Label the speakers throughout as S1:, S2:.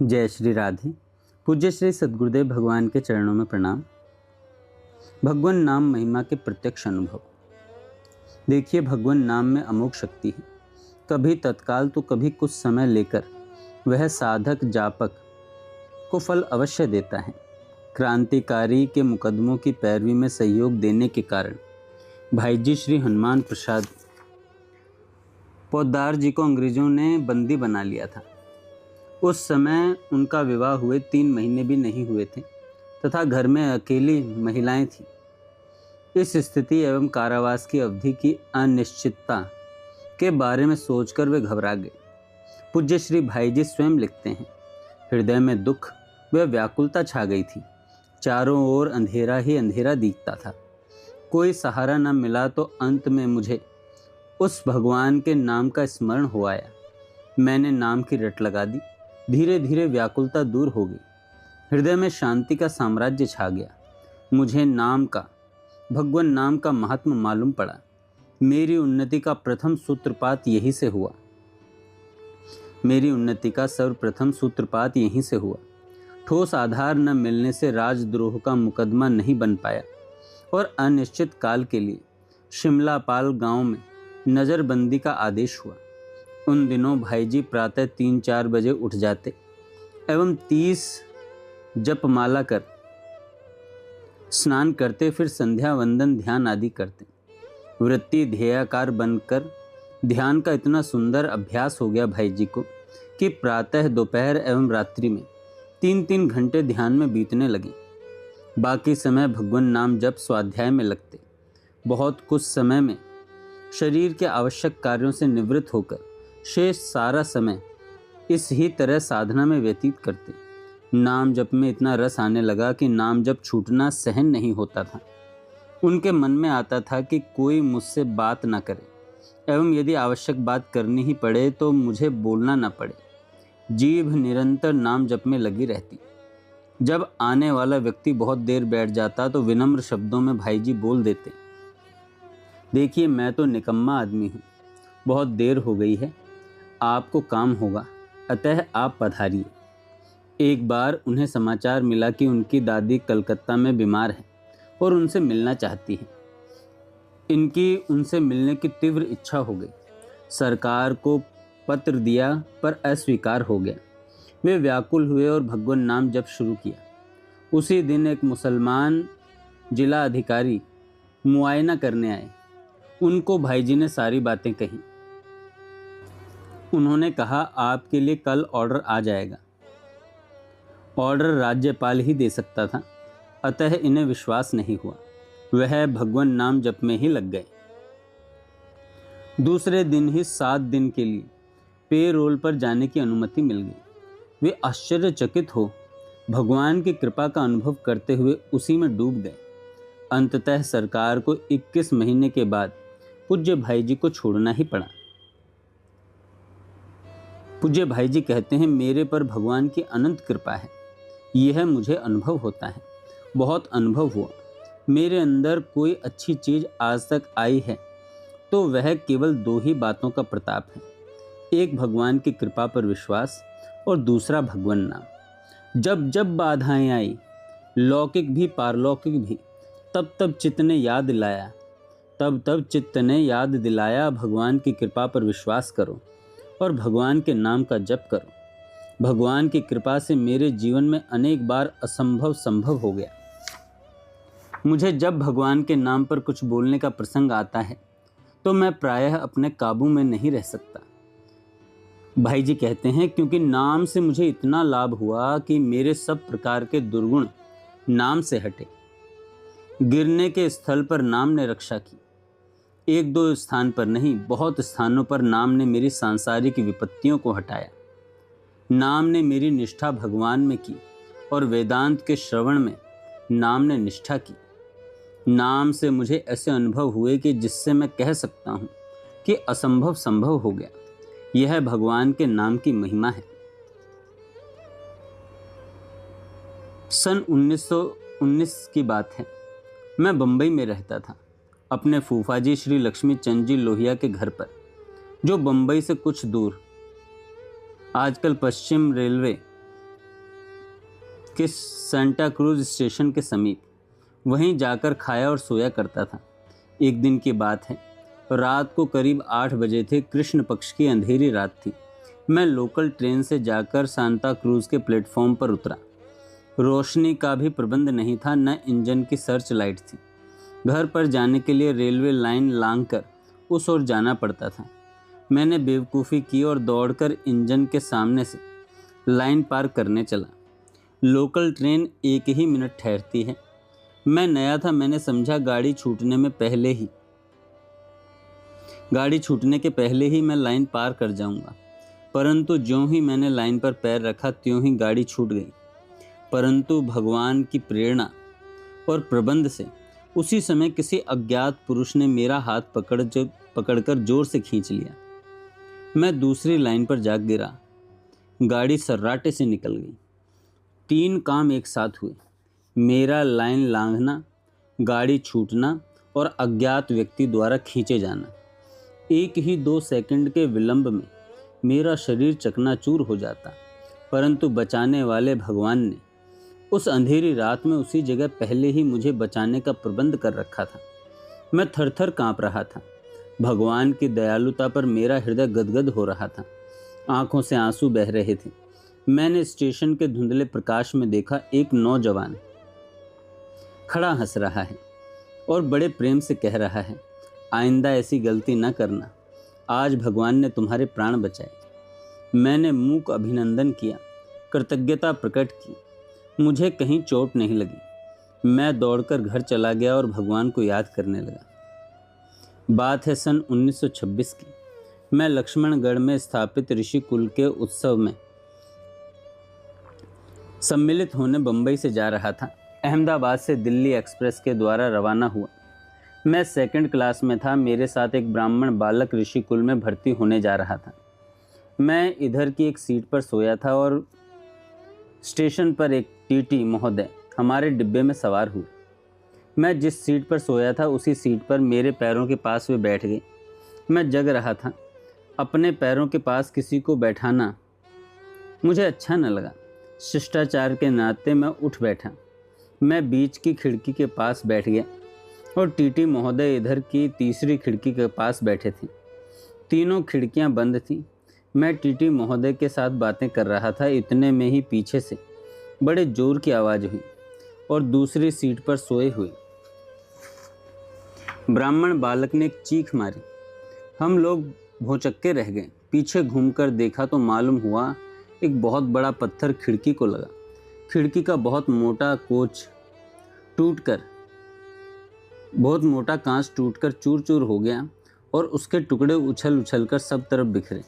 S1: जय श्री राधे। पूज्य श्री सद्गुरुदेव भगवान के चरणों में प्रणाम। भगवान नाम महिमा के प्रत्यक्ष अनुभव। देखिए, भगवान नाम में अमोघ शक्ति है। कभी तत्काल तो कभी कुछ समय लेकर वह साधक जापक को फल अवश्य देता है। क्रांतिकारी के मुकदमों की पैरवी में सहयोग देने के कारण भाई जी श्री हनुमान प्रसाद पोद्दार जी को अंग्रेजों ने बंदी बना लिया था। उस समय उनका विवाह हुए 3 महीने भी नहीं हुए थे तथा घर में अकेली महिलाएं थीं। इस स्थिति एवं कारावास की अवधि की अनिश्चितता के बारे में सोचकर वे घबरा गए। पूज्य श्री भाई जी स्वयं लिखते हैं, हृदय में दुख व व्याकुलता छा गई थी। चारों ओर अंधेरा ही अंधेरा दिखता था। कोई सहारा न मिला तो अंत में मुझे उस भगवान के नाम का स्मरण हो आया। मैंने नाम की रट लगा दी। धीरे धीरे व्याकुलता दूर हो गई। हृदय में शांति का साम्राज्य छा गया। मुझे नाम का, भगवान नाम का महात्म मालूम पड़ा। मेरी उन्नति का प्रथम सूत्रपात यहीं से हुआ। मेरी उन्नति का सर्वप्रथम सूत्रपात यहीं से हुआ। ठोस आधार न मिलने से राजद्रोह का मुकदमा नहीं बन पाया और अनिश्चित काल के लिए शिमलापाल गांव में नज़रबंदी का आदेश हुआ। उन दिनों भाई जी प्रातः 3-4 बजे उठ जाते एवं 30 जपमाला कर स्नान करते, फिर संध्या वंदन ध्यान आदि करते। वृत्ति ध्येयाकार बनकर ध्यान का इतना सुंदर अभ्यास हो गया भाई जी को कि प्रातः, दोपहर एवं रात्रि में 3-3 घंटे ध्यान में बीतने लगे। बाकी समय भगवान नाम जप स्वाध्याय में लगते। बहुत कुछ समय में शरीर के आवश्यक कार्यों से निवृत्त होकर शेष सारा समय इस ही तरह साधना में व्यतीत करते। नाम जप में इतना रस आने लगा कि नाम जप छूटना सहन नहीं होता था। उनके मन में आता था कि कोई मुझसे बात ना करे एवं यदि आवश्यक बात करनी ही पड़े तो मुझे बोलना ना पड़े। जीभ निरंतर नाम जप में लगी रहती। जब आने वाला व्यक्ति बहुत देर बैठ जाता तो विनम्र शब्दों में भाई जी बोल देते, देखिए, मैं तो निकम्मा आदमी हूँ, बहुत देर हो गई है, आपको काम होगा, अतः आप पधारिए। एक बार उन्हें समाचार मिला कि उनकी दादी कलकत्ता में बीमार है और उनसे मिलना चाहती है। इनकी उनसे मिलने की तीव्र इच्छा हो गई। सरकार को पत्र दिया पर अस्वीकार हो गया। वे व्याकुल हुए और भगवान नाम जप शुरू किया। उसी दिन एक मुसलमान जिला अधिकारी मुआयना करने आए। उनको भाई जी ने सारी बातें कही। उन्होंने कहा, आपके लिए कल ऑर्डर आ जाएगा। ऑर्डर राज्यपाल ही दे सकता था, अतः इन्हें विश्वास नहीं हुआ। वह भगवान नाम जप में ही लग गए। दूसरे दिन ही 7 दिन के लिए पे रोल पर जाने की अनुमति मिल गई। वे आश्चर्यचकित हो भगवान की कृपा का अनुभव करते हुए उसी में डूब गए। अंततः सरकार को 21 महीने के बाद पूज्य भाई जी को छोड़ना ही पड़ा। पूज्य भाई जी कहते हैं, मेरे पर भगवान की अनंत कृपा है। यह मुझे अनुभव होता है, बहुत अनुभव हुआ। मेरे अंदर कोई अच्छी चीज़ आज तक आई है तो वह केवल 2 ही बातों का प्रताप है। एक भगवान की कृपा पर विश्वास और दूसरा भगवान नाम। जब जब बाधाएं आई, लौकिक भी पारलौकिक भी, तब तब चित्त ने याद दिलाया, भगवान की कृपा पर विश्वास करो और भगवान के नाम का जप करो। भगवान की कृपा से मेरे जीवन में अनेक बार असंभव संभव हो गया। मुझे जब भगवान के नाम पर कुछ बोलने का प्रसंग आता है तो मैं प्रायः अपने काबू में नहीं रह सकता। भाई जी कहते हैं, क्योंकि नाम से मुझे इतना लाभ हुआ कि मेरे सब प्रकार के दुर्गुण नाम से हटे। गिरने के स्थल पर नाम ने रक्षा की। 1-2 स्थान पर नहीं, बहुत स्थानों पर नाम ने मेरी सांसारिक विपत्तियों को हटाया। नाम ने मेरी निष्ठा भगवान में की और वेदांत के श्रवण में नाम ने निष्ठा की। नाम से मुझे ऐसे अनुभव हुए कि जिससे मैं कह सकता हूँ कि असंभव संभव हो गया। यह भगवान के नाम की महिमा है। सन 1919 की बात है। मैं बम्बई में रहता था, अपने फूफा जी श्री लक्ष्मी चंद जी लोहिया के घर पर, जो बम्बई से कुछ दूर आजकल पश्चिम रेलवे कि सांता क्रूज स्टेशन के समीप, वहीं जाकर खाया और सोया करता था। एक दिन की बात है, रात को करीब 8 बजे थे। कृष्ण पक्ष की अंधेरी रात थी। मैं लोकल ट्रेन से जाकर सांता क्रूज के प्लेटफॉर्म पर उतरा। रोशनी का भी प्रबंध नहीं था, न इंजन की सर्च लाइट थी। घर पर जाने के लिए रेलवे लाइन लांघकर उस ओर जाना पड़ता था। मैंने बेवकूफ़ी की और दौड़कर इंजन के सामने से लाइन पार करने चला। लोकल ट्रेन 1 ही मिनट ठहरती है। मैं नया था, मैंने समझा गाड़ी छूटने के पहले ही मैं लाइन पार कर जाऊंगा, परंतु ज्यों ही मैंने लाइन पर पैर रखा त्यों ही गाड़ी छूट गई। परंतु भगवान की प्रेरणा और प्रबंध से उसी समय किसी अज्ञात पुरुष ने मेरा हाथ पकड़कर जोर से खींच लिया। मैं दूसरी लाइन पर जा गिरा। गाड़ी सर्राटे से निकल गई। 3 काम एक साथ हुए, मेरा लाइन लांघना, गाड़ी छूटना और अज्ञात व्यक्ति द्वारा खींचे जाना। 1 ही 2 सेकंड के विलंब में मेरा शरीर चकनाचूर हो जाता, परंतु बचाने वाले भगवान ने उस अंधेरी रात में उसी जगह पहले ही मुझे बचाने का प्रबंध कर रखा था। मैं थरथर कांप रहा था। भगवान की दयालुता पर मेरा हृदय गदगद हो रहा था। आंखों से आंसू बह रहे थे। मैंने स्टेशन के धुंधले प्रकाश में देखा, एक नौजवान खड़ा हंस रहा है और बड़े प्रेम से कह रहा है, आइंदा ऐसी गलती न करना, आज भगवान ने तुम्हारे प्राण बचाए। मैंने मूक अभिनंदन किया, कृतज्ञता प्रकट की। मुझे कहीं चोट नहीं लगी। मैं दौड़कर घर चला गया और भगवान को याद करने लगा। बात है सन 1926 की। मैं लक्ष्मणगढ़ में स्थापित ऋषि कुल के उत्सव में सम्मिलित होने बंबई से जा रहा था। अहमदाबाद से दिल्ली एक्सप्रेस के द्वारा रवाना हुआ। मैं 2nd क्लास में था। मेरे साथ एक ब्राह्मण बालक ऋषि कुल में भर्ती होने जा रहा था। मैं इधर की एक सीट पर सोया था और स्टेशन पर एक टीटी महोदय हमारे डिब्बे में सवार हुए। मैं जिस सीट पर सोया था उसी सीट पर मेरे पैरों के पास वे बैठ गए। मैं जग रहा था। अपने पैरों के पास किसी को बैठाना मुझे अच्छा न लगा। शिष्टाचार के नाते मैं उठ बैठा। मैं बीच की खिड़की के पास बैठ गया और टीटी महोदय इधर की तीसरी खिड़की के पास बैठे थे। तीनों खिड़कियां बंद थीं। मैं टीटी महोदय के साथ बातें कर रहा था। इतने में ही पीछे से बड़े जोर की आवाज़ हुई और दूसरी सीट पर सोए हुए ब्राह्मण बालक ने एक चीख मारी। हम लोग भौचक्के रह गए। पीछे घूमकर देखा तो मालूम हुआ एक बहुत बड़ा पत्थर खिड़की को लगा। खिड़की का बहुत मोटा कांच टूटकर चूर चूर हो गया और उसके टुकड़े उछल उछल कर सब तरफ बिखरे।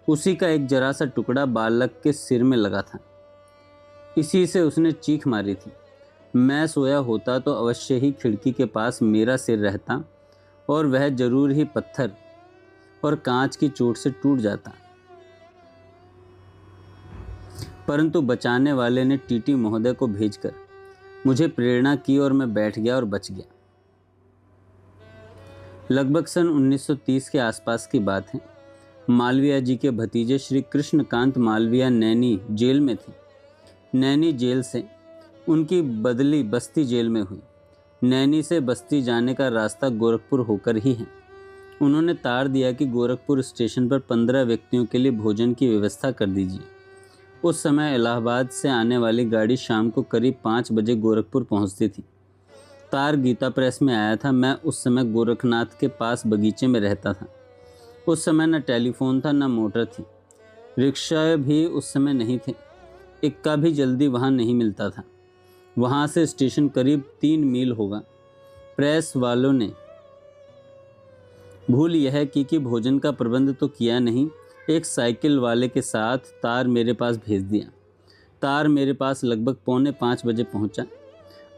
S1: उसी का एक जरा सा टुकड़ा बालक के सिर में लगा था। इसी से उसने चीख मारी थी। मैं सोया होता तो अवश्य ही खिड़की के पास मेरा सिर रहता और वह जरूर ही पत्थर और कांच की चोट से टूट जाता, परंतु बचाने वाले ने टीटी महोदय को भेजकर मुझे प्रेरणा की और मैं बैठ गया और बच गया। लगभग सन 1930 के आसपास की बात है। मालवीय जी के भतीजे श्री कृष्णकांत मालवीय नैनी जेल में थे। नैनी जेल से उनकी बदली बस्ती जेल में हुई। नैनी से बस्ती जाने का रास्ता गोरखपुर होकर ही है। उन्होंने तार दिया कि गोरखपुर स्टेशन पर 15 व्यक्तियों के लिए भोजन की व्यवस्था कर दीजिए। उस समय इलाहाबाद से आने वाली गाड़ी शाम को करीब 5 बजे गोरखपुर पहुंचती थी। तार गीता प्रेस में आया था। मैं उस समय गोरखनाथ के पास बगीचे में रहता था। उस समय न टेलीफोन था न मोटर थी। रिक्शा भी उस समय नहीं थे। इक्का भी जल्दी वहाँ नहीं मिलता था। वहाँ से स्टेशन करीब 3 मील होगा। प्रेस वालों ने भूल यह की कि भोजन का प्रबंध तो किया नहीं। एक साइकिल वाले के साथ तार मेरे पास भेज दिया। तार मेरे पास लगभग 4:45 बजे पहुंचा।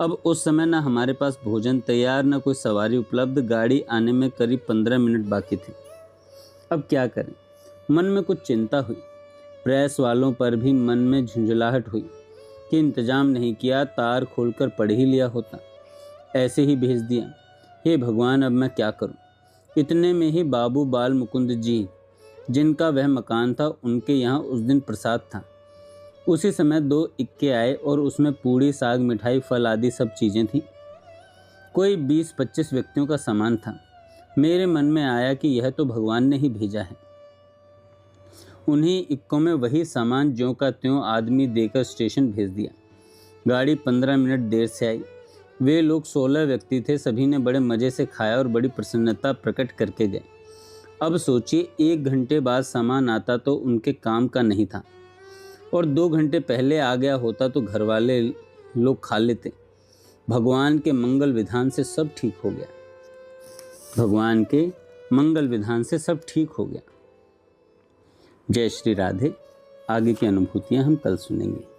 S1: अब उस समय न हमारे पास भोजन तैयार न कोई सवारी उपलब्ध। गाड़ी आने में करीब 15 मिनट बाकी थे। अब क्या करें? मन में कुछ चिंता हुई। प्रेस वालों पर भी मन में झुंझलाहट हुई कि इंतजाम नहीं किया, तार खोलकर पढ़ ही लिया होता, ऐसे ही भेज दिया। हे भगवान, अब मैं क्या करूं? इतने में ही बाबू बाल मुकुंद जी, जिनका वह मकान था, उनके यहाँ उस दिन प्रसाद था। उसी समय 2 इक्के आए और उसमें पूड़ी, साग, मिठाई, फल आदि सब चीज़ें थीं। कोई 20-25 व्यक्तियों का सामान था। मेरे मन में आया कि यह तो भगवान ने ही भेजा है। उन्हीं इक्कों में वही सामान ज्यों का त्यों आदमी देकर स्टेशन भेज दिया। गाड़ी 15 मिनट देर से आई। वे लोग 16 व्यक्ति थे। सभी ने बड़े मज़े से खाया और बड़ी प्रसन्नता प्रकट करके गए। अब सोचिए, 1 घंटे बाद सामान आता तो उनके काम का नहीं था, और 2 घंटे पहले आ गया होता तो घर वाले लोग खा लेते। भगवान के मंगल विधान से सब ठीक हो गया। भगवान के मंगल विधान से सब ठीक हो गया। जय श्री राधे। आगे की अनुभूतियाँ हम कल सुनेंगे।